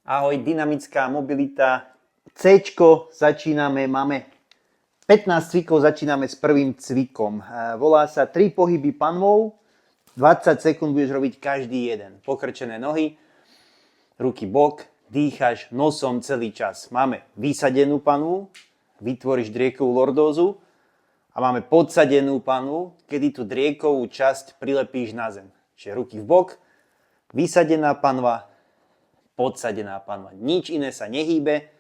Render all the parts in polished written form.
Ahoj, dynamická mobilita. Cčko začíname, máme 15 cvikov, začíname s prvým cvikom. Volá sa 3 pohyby panvou, 20 sekúnd budeš robiť každý jeden. Pokrčené nohy, ruky bok, dýchaš nosom celý čas. Máme vysadenú panvu, vytvoríš driekovú lordózu a máme podsadenú panvu, kedy tú driekovú časť prilepíš na zem. Čiže ruky v bok, vysadená panva, podsadená panva. Nič iné sa nehýbe,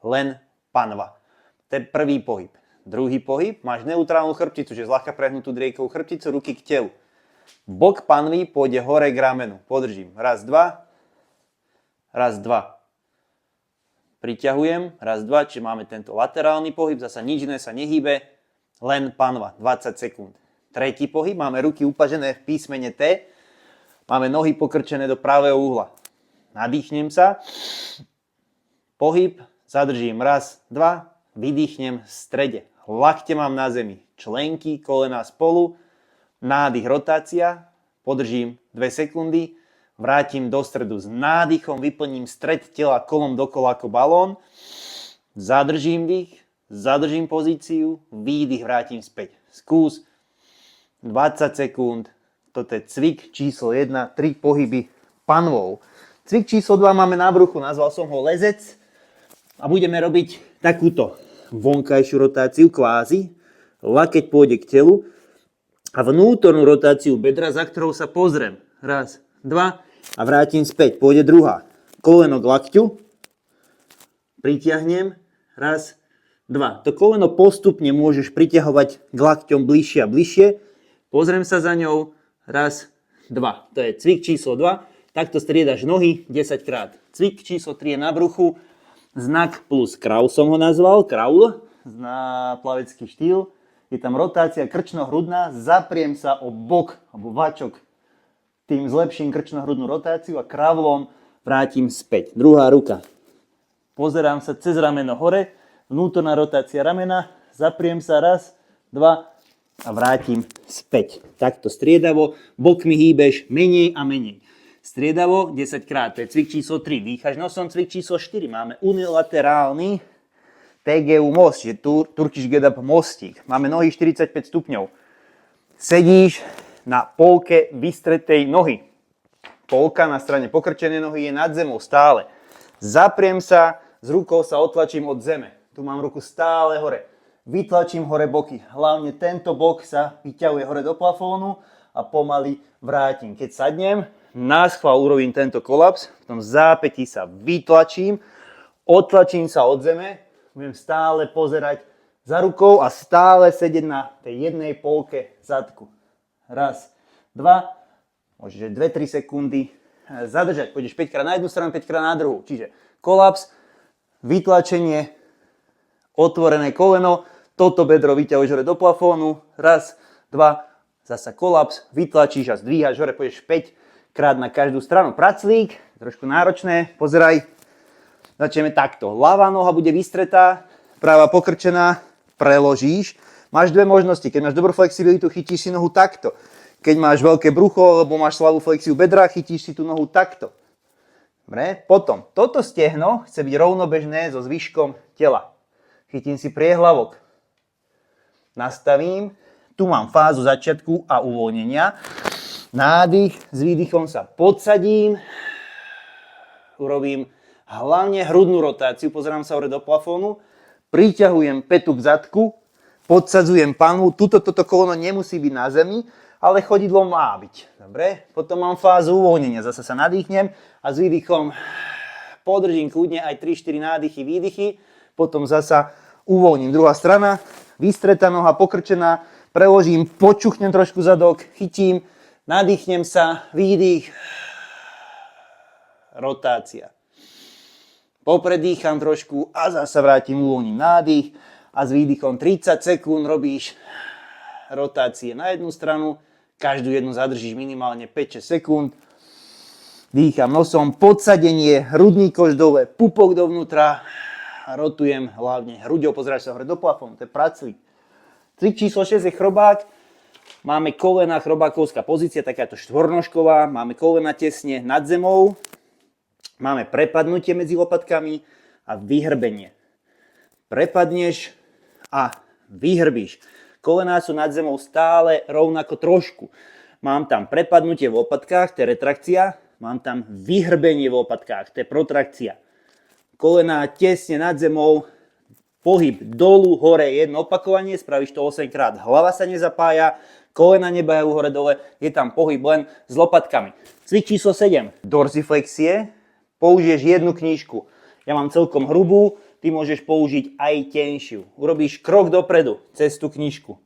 len panva. To je prvý pohyb. Druhý pohyb, máš neutrálnu chrbticu, čiže zľahka prehnutú driekovú chrbticu, ruky k telu. Bok panvy pôjde hore k ramenu. Podržím. Raz, dva. Raz, dva. Priťahujem. Raz, dva. Čiže máme tento laterálny pohyb. Zasa nič iné sa nehýbe, len panva. 20 sekúnd. Tretí pohyb. Máme ruky upažené v písmene T. Máme nohy pokrčené do pravého uhla. Nadýchnem sa, pohyb, zadržím, raz, dva, vydýchnem v strede. Lakte mám na zemi, členky, kolená spolu, nádych, rotácia, podržím 2 sekundy, vrátim do stredu. S nádychom vyplním stred tela kolom dokola ako balón, zadržím dých, zadržím pozíciu, výdych, vrátim späť. Skús 20 sekúnd, toto je cvik číslo 1, 3 pohyby panvou. Cvik číslo 2 máme na bruchu, nazval som ho lezec a budeme robiť takúto vonkajšiu rotáciu kvázi. Lakeť pôjde k telu a vnútornú rotáciu bedra, za ktorou sa pozriem. Raz, dva a vrátim späť. Pôjde druhá. Koleno k lakťu, pritiahnem, raz, dva. To koleno postupne môžeš priťahovať k lakťom bližšie a bližšie. Pozriem sa za ňou, raz, dva. To je cvik číslo 2. Takto striedaš nohy 10 krát. Cvik číslo 3 je na bruchu. Znak plus kraul som ho nazval. Kraul na plavecký štýl. Je tam rotácia krčno-hrudná. Zapriem sa o bok alebo vačok. Tým zlepším krčno-hrudnú rotáciu a kravlom vrátim späť. Druhá ruka. Pozerám sa cez rameno hore. Vnútorná rotácia ramena. Zapriem sa raz, dva a vrátim späť. Takto striedavo. Bokmi hýbeš menej a menej. Striedavo 10 krát, to je cvik číslo 3. Dýchaš nosom, cvik číslo 4. Máme unilaterálny TGU most, čiže Turkish Get Up mostík. Máme nohy 45 stupňov. Sedíš na polke vystretej nohy. Polka na strane pokrčenej nohy je nad zemou stále. Zapriem sa, s rukou sa otlačím od zeme. Tu mám ruku stále hore. Vytlačím hore boky. Hlavne tento bok sa vyťahuje hore do plafónu a pomaly vrátim. Keď sadnem, náschvál urobím tento kolaps, v tom zápätí sa vytlačím, odtlačím sa od zeme, budem stále pozerať za rukou a stále sedieť na tej jednej polke zadku. Raz, dva, môžeš 2-3 sekundy zadržať. Pôjdeš 5 krát na jednu stranu, 5 krát na druhú. Čiže kolaps, vytlačenie, otvorené koleno, toto bedro vyťahuješ hore do plafónu, raz, dva, zasa kolaps, vytlačíš a zdvíhaš hore, pôjdeš 5 krát na každú stranu. Praclík, trošku náročné, pozeraj. Začneme takto. Ľavá noha bude vystretá, práva pokrčená, preložíš. Máš dve možnosti. Keď máš dobrú flexibilitu, chytíš si nohu takto. Keď máš veľké brucho, alebo máš slabú flexiu bedra, chytíš si tú nohu takto. Dobre? Potom, toto stehno chce byť rovnobežné so zvyškom tela. Chytím si priehlavok. Nastavím. Tu mám fázu začiatku a uvoľnenia. Nádych, s výdychom sa podsadím, urobím hlavne hrudnú rotáciu, pozerám sa hore do plafónu, priťahujem petu k zadku, podsadzujem panvu, toto koleno nemusí byť na zemi, ale chodidlo má byť. Dobre? Potom mám fázu uvoľnenia, zase sa nadýchnem a s výdychom podržím kľudne aj 3-4 nádychy, výdychy, potom zasa uvoľním. Druhá strana, vystretá noha, pokrčená, preložím, počuchnem trošku zadok, chytím, nadýchnem sa, výdych, rotácia. Popredýcham trošku a zase vrátim, uvoľním nádych a s výdychom 30 sekúnd robíš rotácie na jednu stranu, každú jednu zadržíš minimálne 5-6 sekúnd. Dýcham nosom, podsadenie, hrudný koš dole, pupok dovnútra a rotujem hlavne hruďou, pozeráš sa hore do plafónu, to je praclík. Cvik číslo 6 je chrobák. Máme kolena, chrobákovská pozícia, takáto štvornožková. Máme kolena tesne nad zemou. Máme prepadnutie medzi lopatkami a vyhrbenie. Prepadneš a vyhrbíš. Kolená sú nad zemou stále rovnako trošku. Mám tam prepadnutie v lopatkách, to je retrakcia. Mám tam vyhrbenie v lopatkách, to je protrakcia. Kolená tesne nad zemou, pohyb dolu, hore, jedno opakovanie, spravíš to 8 krát. Hlava sa nezapája, kolena nebajú hore-dole, je tam pohyb len s lopatkami. Cvik číslo 7. Dorsiflexie. Použiješ jednu knížku. Ja mám celkom hrubú, ty môžeš použiť aj tenšiu. Urobíš krok dopredu cez tú knížku.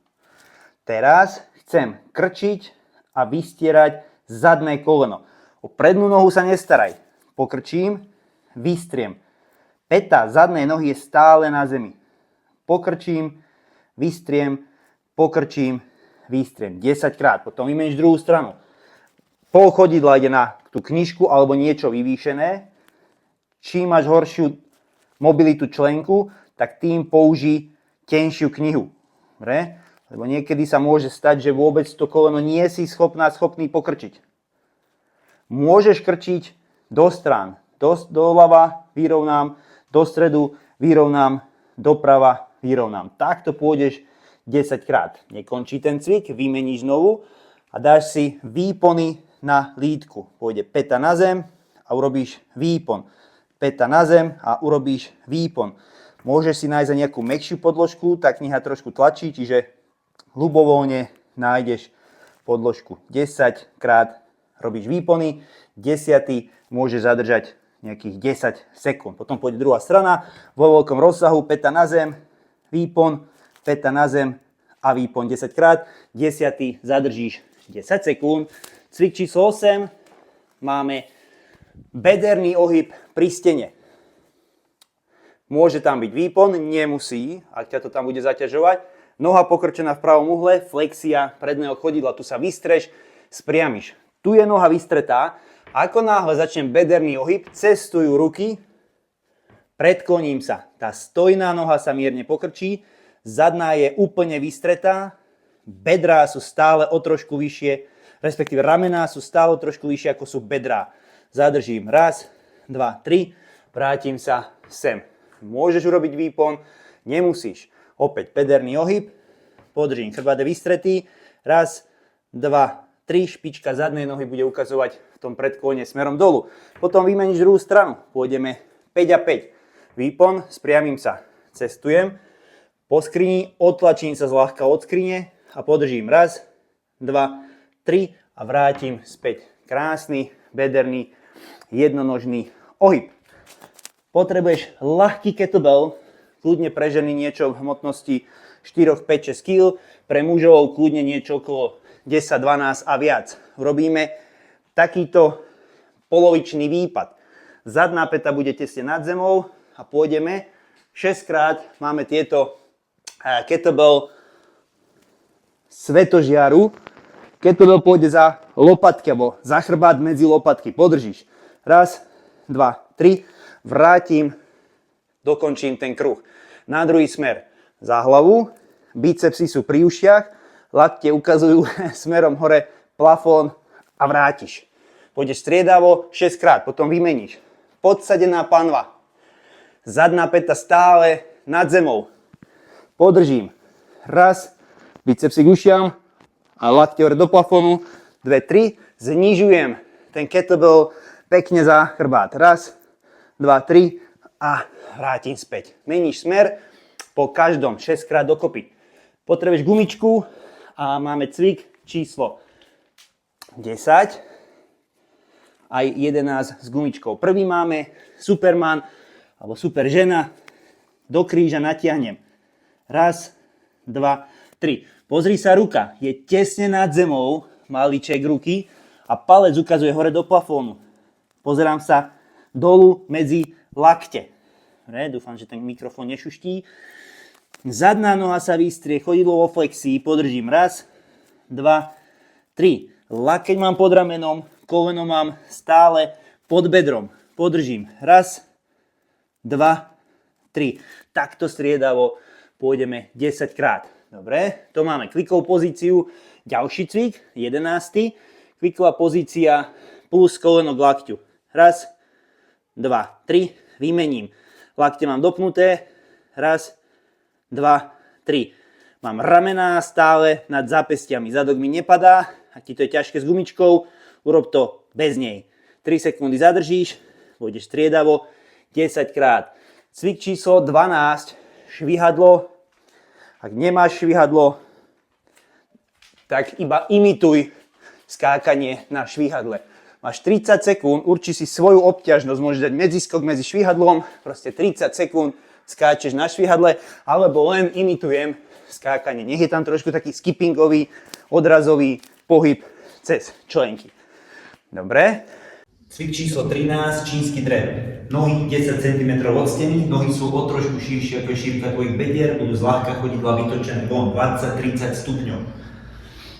Teraz chcem krčiť a vystierať zadné koleno. O prednú nohu sa nestaraj. Pokrčím, vystriem. Päta zadnej nohy je stále na zemi. Pokrčím, vystriem, pokrčím, vystriem. 10 krát. Potom vymeníš druhú stranu. Pol chodidla ide na tú knižku alebo niečo vyvýšené. Čím máš horšiu mobilitu členku, tak tým použij tenšiu knihu. Dobre? Lebo niekedy sa môže stať, že vôbec to koleno nie si schopný pokrčiť. Môžeš krčiť do strán. Doľava vyrovnám, do stredu vyrovnám, doprava vyrovnám. Takto pôjdeš 10 krát. Nekončí ten cvik, vymeníš znovu a dáš si výpony na lítku. Pôjde päta na zem a urobíš výpon. Päta na zem a urobíš výpon. Môžeš si nájsť aj nejakú mäkšiu podložku, tá kniha trošku tlačí, čiže ľubovoľne nájdeš podložku. 10 krát robíš výpony, 10. môžeš zadržať nejakých 10 sekúnd. Potom pôjde druhá strana, vo veľkom rozsahu, päta na zem, výpon, päta na zem a výpon 10 krát. 10. zadržíš 10 sekúnd. Cvik číslo 8. Máme bederný ohyb pri stene. Môže tam byť výpon, nemusí, ak ťa to tam bude zaťažovať. Noha pokrčená v pravom uhle, flexia predného chodidla, tu sa vystreš, spriamiš. Tu je noha vystretá. Ako náhle začnem bederný ohyb, cestujú ruky, predkloním sa. Tá stojná noha sa mierne pokrčí, zadná je úplne vystretá, bedrá sú stále o trošku vyššie, respektíve ramená sú stále o trošku vyššie ako sú bedrá. Zadržím 1, 2, 3, vrátim sa sem. Môžeš urobiť výpon, nemusíš. Opäť bederný ohyb, podržím, chrbát je vystretý, 1, 2, 3, špička zadnej nohy bude ukazovať v tom predklone smerom dolu. Potom vymeníš druhú stranu. Pôjdeme 5 a 5. Výpon, spriamím sa. Cestujem. Po skrini odtlačím sa zľahka od skrine a podržím 1, 2, 3 a vrátim späť. Krásny, bederný, jednonožný ohyb. Potrebuješ ľahký kettlebell, kľudne pre ženy niečo v hmotnosti 4, 5, 6 kg, pre mužov kľudne niečo okolo 10, 12 a viac. Robíme takýto polovičný výpad. Zadná päta bude tesne nad zemou a pôjdeme 6 krát. Máme tieto kettlebell svetožiaru. Kettlebell pôjde za lopatky, alebo za chrbát medzi lopatky. Podržíš. 1, 2, 3. Vrátim, dokončím ten kruh. Na druhý smer. Za hlavu. Bicepsy sú pri ušiach. Lakte ukazujú smerom hore plafón a vrátiš. Pôjdeš striedavo 6 krát, potom vymeníš. Podsadená panva. Zadná päta stále nad zemou. Podržím. 1, bicepsy k ušiam a lakte hore do plafónu. 2, 3. Znižujem ten kettlebell pekne za chrbát. 1, 2, 3 a vrátim späť. Meníš smer po každom 6 krát dokopy. Potrebuješ gumičku a máme cvik číslo 10 aj 11 s gumičkou. Prvý máme Superman alebo super žena. Do kríža natiahnem. 1, 2, 3. Pozri sa, ruka je tesne nad zemou, malíček ruky a palec ukazuje hore do plafónu. Pozerám sa dolu medzi lakte. Dúfam, že ten mikrofón nešuští. Zadná noha sa vystrie, chodidlo vo flexii, podržím 1, 2, 3. Lakeť mám pod ramenom, koleno mám stále pod bedrom. Podržím 1, 2, 3. Takto striedavo pôjdeme 10 krát. Dobre, to máme klikovú pozíciu. Ďalší cvik, 11. Kliková pozícia plus koleno k lakťu. 1, 3, vymením. Lakte mám dopnuté, raz, 2, 3. Mám ramená stále nad zápestiami, zadok mi nepadá, ak ti to je ťažké s gumičkou, urob to bez nej. 3 sekundy zadržíš, pôjdeš striedavo, 10 krát. Cvik číslo 12, švihadlo. Ak nemáš švihadlo, tak iba imituj skákanie na švihadle. Máš 30 sekúnd, urči si svoju obťažnosť, môžeš dať medziskok medzi švihadlom, proste 30 sekúnd skáčeš na švihadle, alebo len imitujem skákanie. Nech je tam trošku taký skippingový, odrazový pohyb cez členky. Dobre. Cvik číslo 13, čínsky drep. Nohy 10 cm od steny, nohy sú o trošku širšie ako je šírka tvojich bedier, budú zľahka chodidla vytočené von 20-30 stupňov.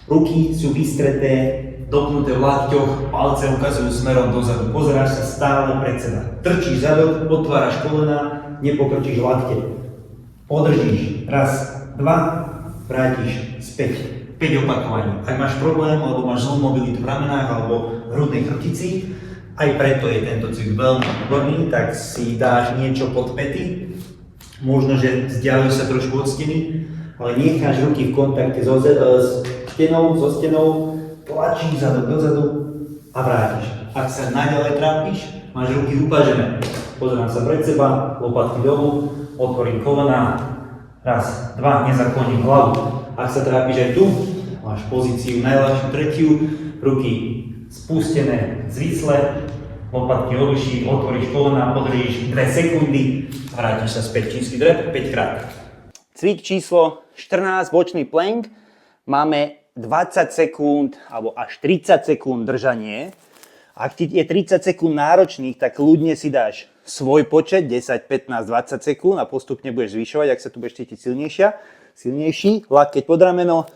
Ruky sú vystreté, dopnuté v lakťoch, palce ukazujú smerom dozadu. Pozeráš sa stále pred seba. Trčíš zadok, otváraš kolena, nepokrčíš lakte. Podržíš. Raz, 2, vrátiš späť. 5 opakovaní. Ak máš problém, alebo máš zlú mobilitu v ramenách alebo v hrudnej chrbtici, aj preto je tento cvik veľmi výborný, tak si dáš niečo pod päty. Možno, že vzdialujú sa trošku od steny, ale necháš ruky v kontakte so stenou, tlačíš zadok dozadu a vrátiš. Ak sa naďalej trápiš, máš ruky upažené. Pozerám sa pred seba, lopatky dolu, otvorím kolena, raz, 2, nezakloním hlavu. Ak sa trápiš aj tu, máš pozíciu najľahšiu tretiu, ruky spustené, zvisle, lopatky od uší, otvoríš kolena, podržíš 2 sekundy a vrátiš sa späť. Čínsky drep 5 krát. Cvik číslo 14, bočný plank. Máme 20 sekúnd alebo až 30 sekúnd držanie. Ak ti je 30 sekúnd náročných, tak ľudne si dáš svoj počet, 10, 15, 20 sekúnd a postupne budeš zvyšovať, ak sa tu budeš cítiť silnejší. Lakeť pod rameno,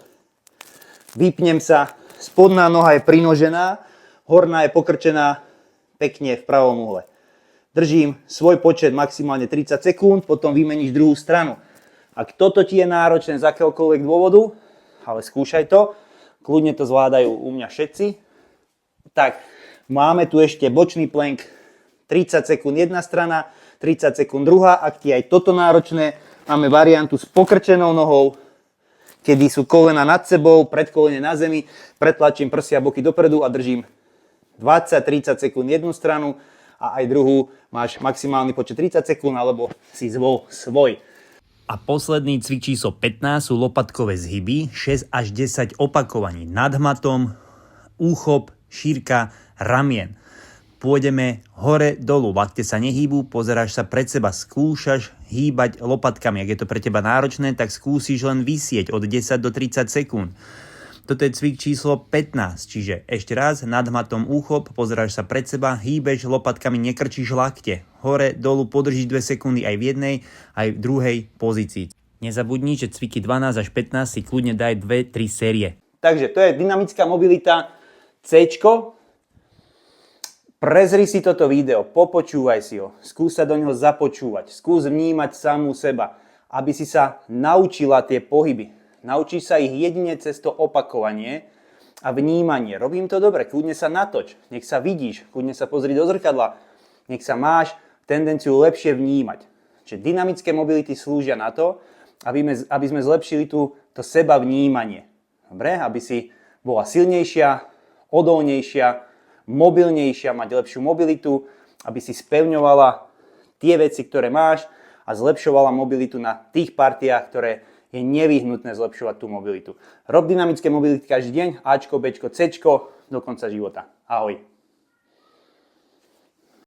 vypnem sa, spodná noha je prinožená, horná je pokrčená pekne v pravom uhle. Držím svoj počet maximálne 30 sekúnd, potom vymeníš druhú stranu. Ak toto ti je náročné z akéhokoľvek dôvodu, ale skúšaj to, kľudne to zvládajú u mňa všetci, tak máme tu ešte bočný plank, 30 sekúnd jedna strana, 30 sekúnd druhá. Ak ti je aj toto náročné, máme variantu s pokrčenou nohou, kedy sú kolena nad sebou, predkolene na zemi, pretlačím prsia boky dopredu a držím 20-30 sekúnd jednu stranu a aj druhú máš maximálny počet 30 sekúnd, alebo si zvol svoj. A posledný cvik číslo 15 sú lopatkové zhyby, 6 až 10 opakovaní nad hmatom, úchop, šírka, ramien. Pôjdeme hore, dolu, lakte sa nehýbu, pozeráš sa pred seba, skúšaš hýbať lopatkami. Ak je to pre teba náročné, tak skúsiš len visieť od 10 do 30 sekúnd. Toto je cvik číslo 15, čiže ešte raz, nad hmatom úchop, pozeráš sa pred seba, hýbeš lopatkami, nekrčíš lakte. Hore, dolu, podržíš 2 sekundy aj v jednej, aj v druhej pozícii. Nezabudni, že cviky 12 až 15 si kľudne daj 2-3 série. Takže to je dynamická mobilita C-čko. Prezri si toto video, popočúvaj si ho, skús sa do neho započúvať, skús vnímať samú seba, aby si sa naučila tie pohyby. Naučíš sa ich jedine cez to opakovanie a vnímanie. Robím to dobre, kľudne sa natoč, nech sa vidíš, kľudne sa pozri do zrkadla, nech sa máš tendenciu lepšie vnímať. Čiže dynamické mobility slúžia na to, aby sme zlepšili to seba vnímanie. Dobre, aby si bola silnejšia, odolnejšia, mobilnejšia, mať lepšiu mobilitu, aby si spevňovala tie veci, ktoré máš a zlepšovala mobilitu na tých partiách, ktoré je nevyhnutné zlepšovať tú mobilitu. Rob dynamické mobility každý deň, Ačko, Bčko, Cčko, do konca života. Ahoj.